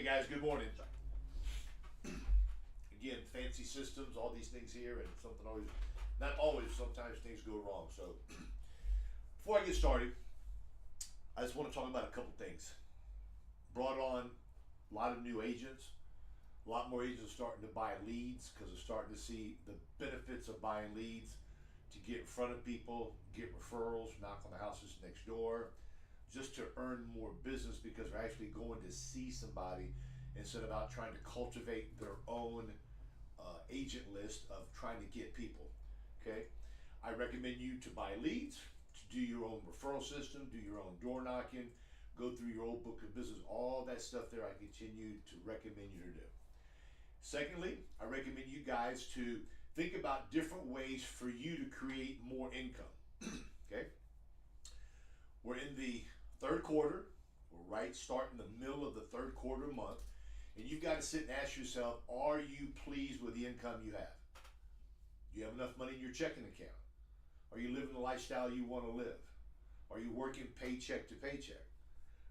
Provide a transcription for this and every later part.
guys, good morning. Again, fancy systems, all these things here, and something always, not always, sometimes things go wrong. So, before I get started, I just want to talk about a couple things. Brought on a lot of new agents. A lot more agents are starting to buy leads because they're starting to see the benefits of buying leads to get in front of people, get referrals, knock on the houses next door, just to earn more business because they're actually going to see somebody instead of out trying to cultivate their own agent list of trying to get people. Okay, I recommend you to buy leads, to do your own referral system, do your own door knocking, go through your old book of business, all that stuff there I continue to recommend you to do. Secondly, I recommend you guys to think about different ways for you to create more income. Okay, we're in the third quarter. We're starting the middle of the third quarter month, and you've got to sit and ask yourself, are you pleased with the income you have? Do you have enough money in your checking account? Are you living the lifestyle you want to live? Are you working paycheck to paycheck?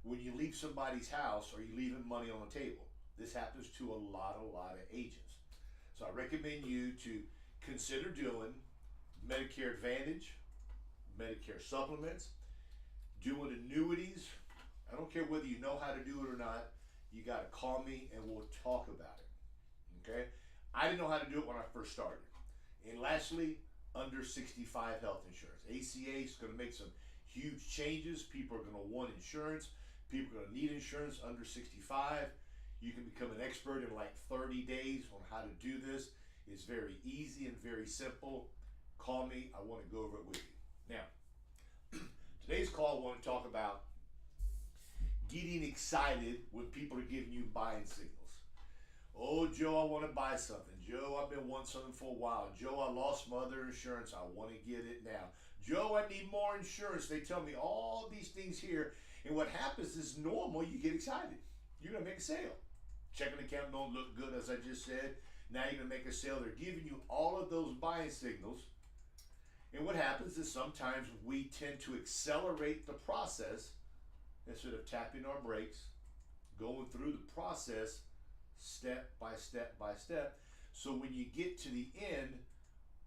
When you leave somebody's house, are you leaving money on the table? This happens to a lot of agents. So I recommend you to consider doing Medicare Advantage, Medicare supplements, doing annuities. I don't care whether you know how to do it or not. You got to call me and we'll talk about it. Okay? I didn't know how to do it when I first started. And lastly, under 65 health insurance. ACA is going to make some huge changes. People are going to want insurance. People are going to need insurance under 65. You can become an expert in like 30 days on how to do this. It's very easy and very simple. Call me. I want to go over it with you. Now, today's call, I want to talk about getting excited when people are giving you buying signals. Oh, Joe, I want to buy something. Joe, I've been wanting something for a while. Joe, I lost my other insurance. I want to get it now. Joe, I need more insurance. They tell me all these things here. And what happens is normal, you get excited. You're going to make a sale. Checking account don't look good, as I just said. Now you're going to make a sale. They're giving you all of those buying signals. And what happens is sometimes we tend to accelerate the process instead of tapping our brakes, going through the process step by step by step. So when you get to the end,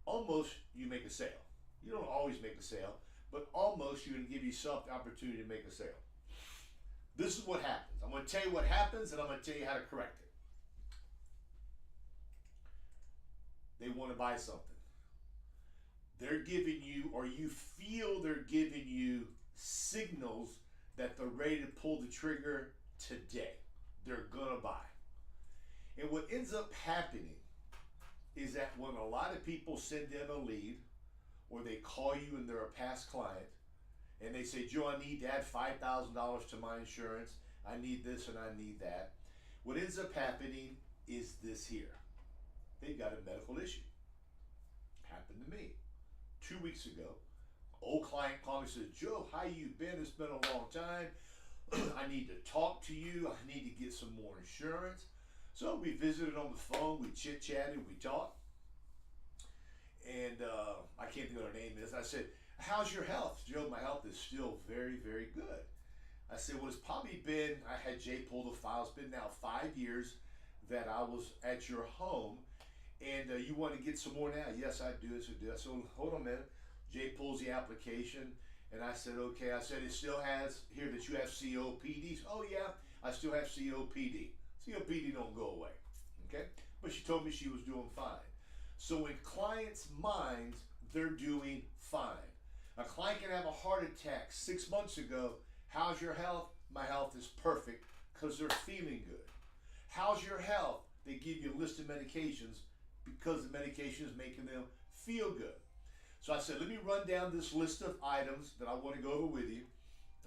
almost you make a sale. You don't always make a sale, but almost you're going to give yourself the opportunity to make a sale. This is what happens. I'm going to tell you what happens and I'm going to tell you how to correct it. They want to buy something. They're giving you, or you feel they're giving you signals that they're ready to pull the trigger today. They're going to buy. And what ends up happening is that when a lot of people send in a lead or they call you and they're a past client and they say, Joe, I need to add $5,000 to my insurance. I need this and I need that. What ends up happening is this here. They've got a medical issue. Happened to me 2 weeks ago. Old client called me and said, Joe, how you been? It's been a long time. I need to talk to you. I need to get some more insurance. So we visited on the phone. We chit-chatted. We talked. And I can't think of what her name is. I said, how's your health? Joe, my health is still very, very good. I said, well, it's probably been, I had Jay pull the file. It's been now 5 years that I was at your home. And you want to get some more now? Yes, I do. I said, hold on a minute. Jay pulls the application, and I said, okay. I said, it still has here that you have COPD. Oh, yeah, I still have COPD. COPD don't go away, okay? But she told me she was doing fine. So in clients' minds, they're doing fine. A client can have a heart attack 6 months ago. How's your health? My health is perfect because they're feeling good. How's your health? They give you a list of medications because the medication is making them feel good. So I said, let me run down this list of items that I want to go over with you.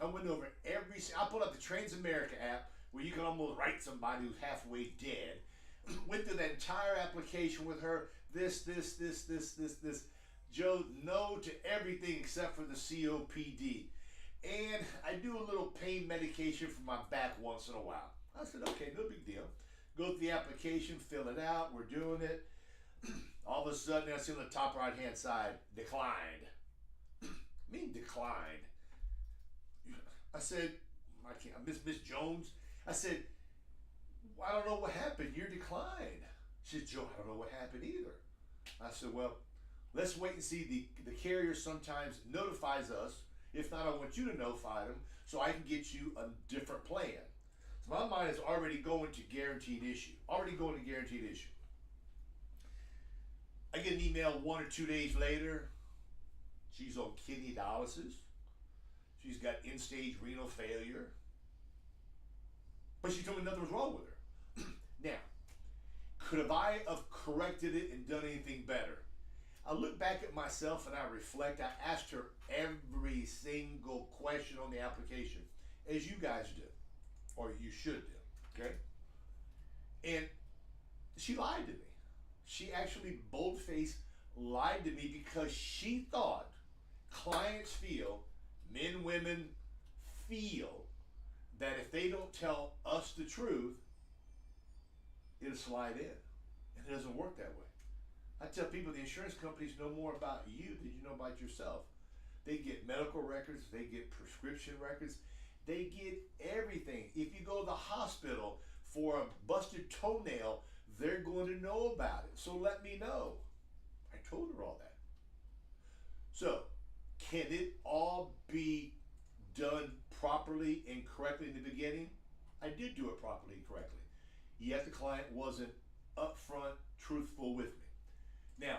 I went over I pulled up the Transamerica app where you can almost write somebody who's halfway dead. Went through that entire application with her. This. Joe, no to everything except for the COPD. And I do a little pain medication for my back once in a while. I said, okay, no big deal. Go through the application, fill it out, we're doing it. All of a sudden, I see on the top right-hand side, declined. Declined. I said, Miss Jones, I said, declined. She said, Joe, I don't know what happened either. I said, well, let's wait and see. The carrier sometimes notifies us. If not, I want you to notify them so I can get you a different plan. So my mind is already going to guaranteed issue. Already going to guaranteed issue. I get an email 1 or 2 days later. She's on kidney dialysis. She's got end-stage renal failure. But she told me nothing was wrong with her. Now, could I have corrected it and done anything better? I look back at myself and I reflect. I asked her every single question on the application, as you guys do, or you should do, okay? And she lied to me. She actually bold-faced lied to me because she thought clients feel, men, women feel, that if they don't tell us the truth, it'll slide in. And it doesn't work that way. I tell people the insurance companies know more about you than you know about yourself. They get medical records, they get prescription records, they get everything. If you go to the hospital for a busted toenail, they're going to know about it. So let me know. I told her all that. So, can it all be done properly and correctly in the beginning? I did do it properly and correctly. Yet the client wasn't upfront, truthful with me. Now,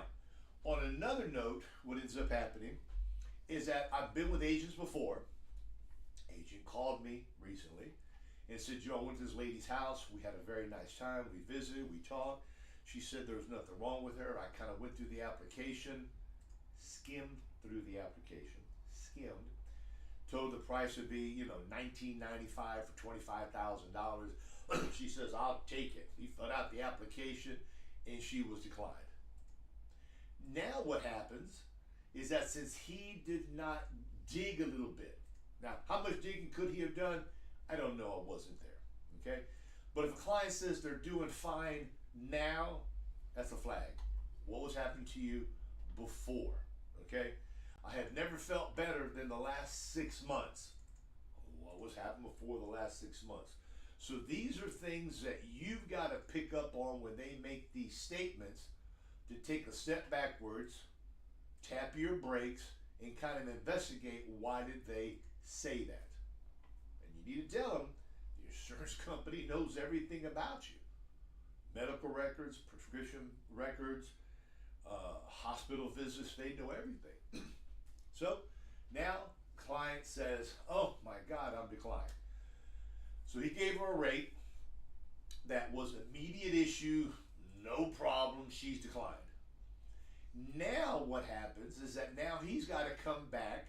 on another note, what ends up happening is that I've been with agents before. Agent called me recently and said, Joe, I went to this lady's house. We had a very nice time. We visited, we talked. She said there was nothing wrong with her. I kind of went through the application, skimmed through the application, skimmed. Told the price would be, $19.95 for $25,000. She says, I'll take it. He filled out the application and she was declined. Now what happens is that since he did not dig a little bit, now how much digging could he have done? I don't know, I wasn't there, okay? But if a client says they're doing fine now, that's a flag. What was happening to you before, okay? I have never felt better than the last 6 months. What was happening before the last 6 months? So these are things that you've got to pick up on when they make these statements, to take a step backwards, tap your brakes, and kind of investigate why did they say that. And you need to tell them the insurance company knows everything about you. Medical records, prescription records, hospital visits, they know everything. So now client says, oh my God, I'm declined. So he gave her a rate that was immediate issue, no problem, she's declined. Now what happens is that now he's got to come back,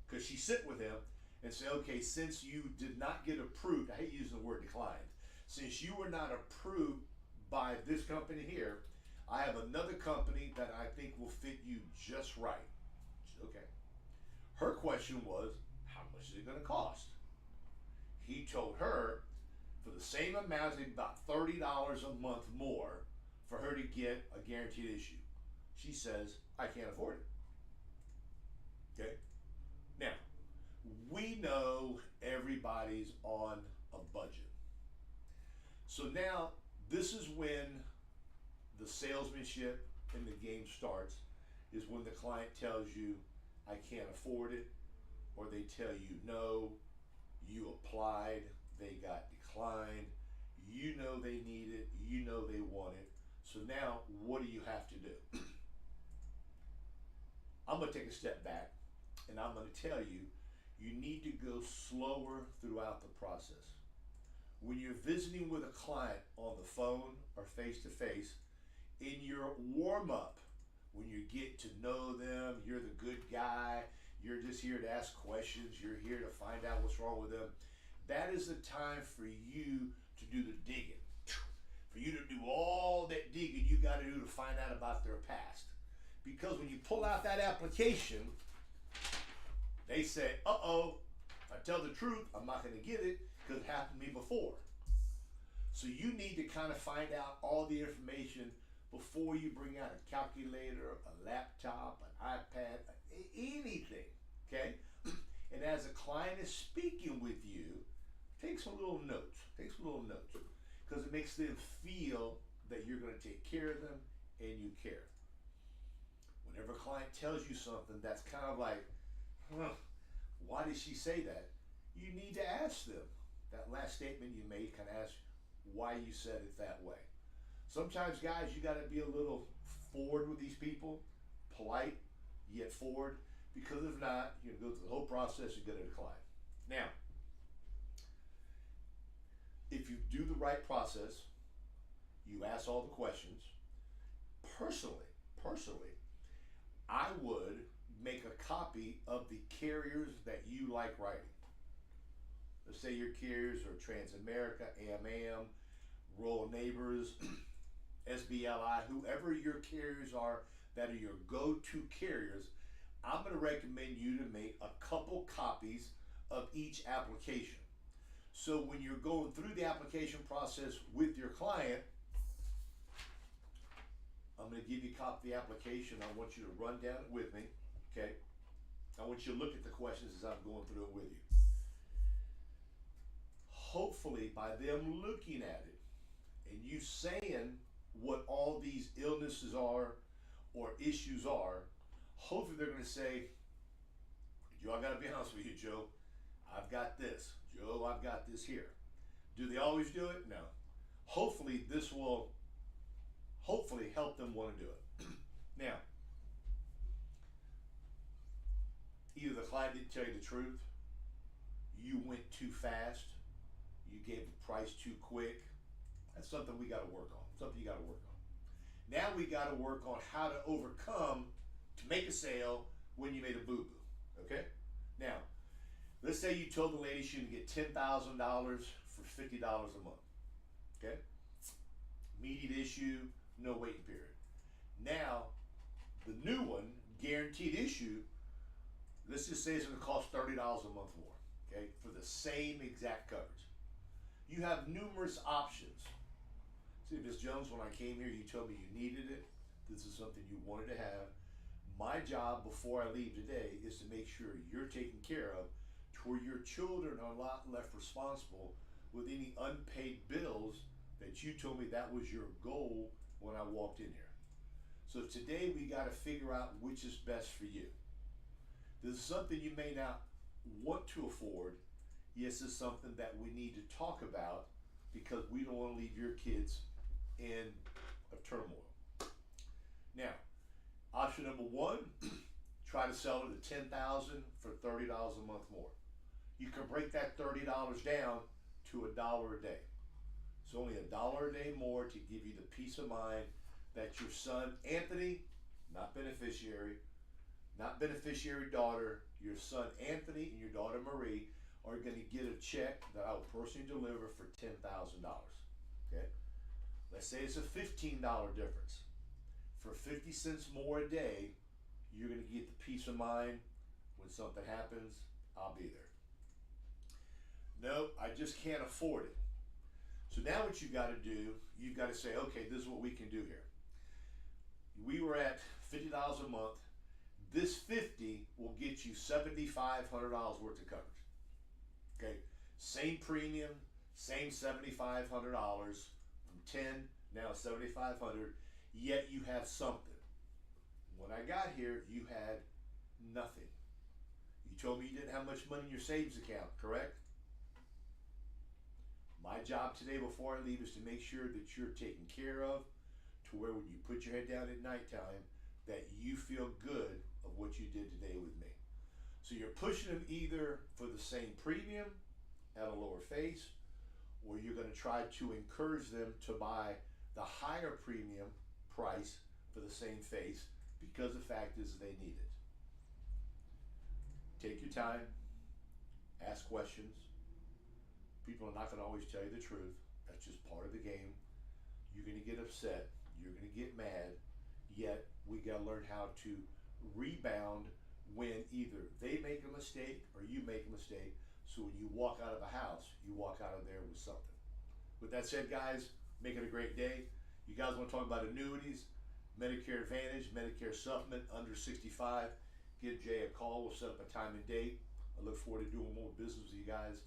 because she's sitting with him, and say, okay, since you did not get approved, I hate using the word declined, since you were not approved by this company here, I have another company that I think will fit you just right. Okay. Her question was, how much is it going to cost? He told her, for the same amount, it's about $30 a month more for her to get a guaranteed issue. She says, I can't afford it. Okay? Now, we know everybody's on a budget. So now, this is when the salesmanship in the game starts, is when the client tells you, I can't afford it, or they tell you no, you applied, they got declined, you know they need it, you know they want it, so now what do you have to do? I'm going to take a step back and I'm going to tell you, you need to go slower throughout the process. When you're visiting with a client on the phone or face to face, in your warm up, when you get to know them, you're the good guy, you're just here to ask questions, you're here to find out what's wrong with them, that is the time for you to do the digging. For you to do all that digging you got to do to find out about their past. Because when you pull out that application, they say, uh-oh, if I tell the truth, I'm not going to get it because it happened to me before. So you need to kind of find out all the information before you bring out a calculator, a laptop, an iPad, anything, okay? And as a client is speaking with you, take some little notes. because it makes them feel that you're going to take care of them and you care. Whenever a client tells you something that's kind of like, huh, why did she say that? You need to ask them. That last statement you made, kind of ask why you said it that way. Sometimes, guys, you got to be a little forward with these people, polite yet forward, because if not, you're going to go through the whole process and get a decline. Now, if you do the right process, you ask all the questions. Personally, I would make a copy of the carriers that you like writing. Let's say your carriers are Transamerica, AMAM, Royal Neighbors, SBLI, whoever your carriers are that are your go-to carriers. I'm going to recommend you to make a couple copies of each application. So when you're going through the application process with your client, I'm going to give you a copy of the application. I want you to run down it with me, okay? I want you to look at the questions as I'm going through it with you. Hopefully, by them looking at it and you saying what all these illnesses are or issues are, hopefully they're going to say, Joe, I got to be honest with you, Joe. I've got this. Joe, I've got this here. Do they always do it? No. Hopefully, this will help them want to do it. Now, either the client didn't tell you the truth, you went too fast, you gave the price too quick. That's something we got to work on. Something you got to work on. Now we got to work on how to overcome to make a sale when you made a boo-boo. Okay? Now, let's say you told the lady she can get $10,000 for $50 a month. Okay? Immediate issue, no waiting period. Now, the new one, guaranteed issue, let's just say it's going to cost $30 a month more. Okay? For the same exact coverage. You have numerous options. See, Ms. Jones, when I came here, you told me you needed it. This is something you wanted to have. My job before I leave today is to make sure you're taken care of to where your children are not left responsible with any unpaid bills that you told me that was your goal when I walked in here. So today we got to figure out which is best for you. This is something you may not want to afford. Yes, it's something that we need to talk about because we don't want to leave your kids in a turmoil. Now, option number one, try to sell it at $10,000 for $30 a month more. You can break that $30 down to $1 a day. It's only $1 a day more to give you the peace of mind that your son Anthony, not beneficiary daughter, your son Anthony and your daughter Marie are going to get a check that I will personally deliver for $10,000. Okay? Let's say it's a $15 difference. For 50 cents more a day, you're going to get the peace of mind when something happens, I'll be there. No, I just can't afford it. So now what you've got to do, you've got to say, okay, this is what we can do here. We were at $50 a month. This 50 will get you $7,500 worth of coverage. Okay, same premium, same $7,500 from 10, now $7,500, yet you have something. When I got here, you had nothing. You told me you didn't have much money in your savings account, correct? My job today before I leave is to make sure that you're taken care of to where when you put your head down at nighttime that you feel good of what you did today with me. So you're pushing them either for the same premium at a lower face, or you're going to try to encourage them to buy the higher premium price for the same face because the fact is they need it. Take your time, ask questions. People are not going to always tell you the truth. That's just part of the game. You're going to get upset. You're going to get mad. Yet we got to learn how to rebound when either they make a mistake or you make a mistake. So when you walk out of a house, you walk out of there with something. With that said, guys, make it a great day. You guys want to talk about annuities, Medicare Advantage, Medicare Supplement, under 65, give Jay a call. We'll set up a time and date. I look forward to doing more business with you guys.